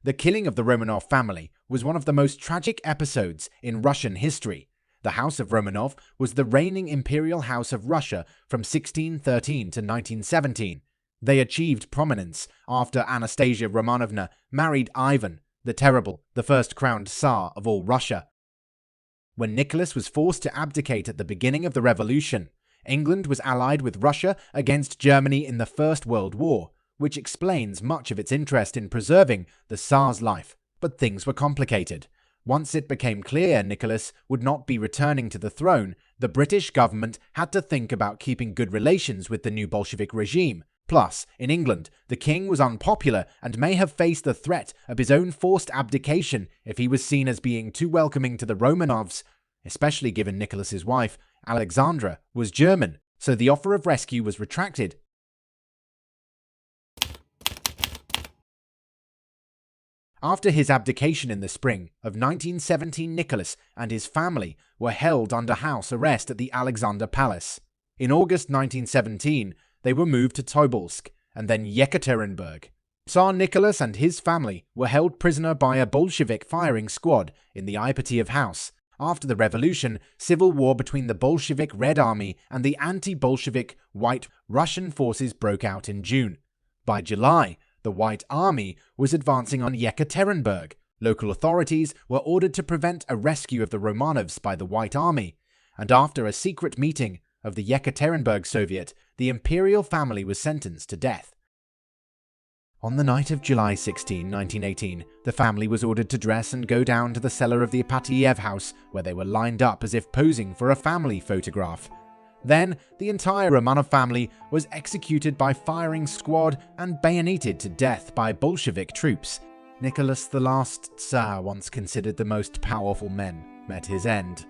The killing of the Romanov family was one of the most tragic episodes in Russian history. The House of Romanov was the reigning imperial house of Russia from 1613 to 1917. They achieved prominence after Anastasia Romanovna married Ivan the Terrible, the first crowned Tsar of all Russia. When Nicholas was forced to abdicate at the beginning of the revolution, England was allied with Russia against Germany in the First World War, which explains much of its interest in preserving the Tsar's life. But things were complicated. Once it became clear Nicholas would not be returning to the throne, the British government had to think about keeping good relations with the new Bolshevik regime. Plus, in England, the king was unpopular and may have faced the threat of his own forced abdication if he was seen as being too welcoming to the Romanovs, especially given Nicholas's wife, Alexandra, was German, so the offer of rescue was retracted. After his abdication in the spring of 1917, Nicholas and his family were held under house arrest at the Alexander Palace. In August 1917, they were moved to Tobolsk and then Yekaterinburg. Tsar Nicholas and his family were held prisoner by a Bolshevik firing squad in the Ipatiev house. After the revolution, civil war between the Bolshevik Red Army and the anti-Bolshevik White Russian forces broke out in June. By July, the White Army was advancing on Yekaterinburg. Local authorities were ordered to prevent a rescue of the Romanovs by the White Army, and after a secret meeting of the Yekaterinburg Soviet, the imperial family was sentenced to death. On the night of July 16, 1918, the family was ordered to dress and go down to the cellar of the Ipatiev house, where they were lined up as if posing for a family photograph. Then, the entire Romanov family was executed by firing squad and bayoneted to death by Bolshevik troops. Nicholas, the last Tsar once considered the most powerful men, met his end.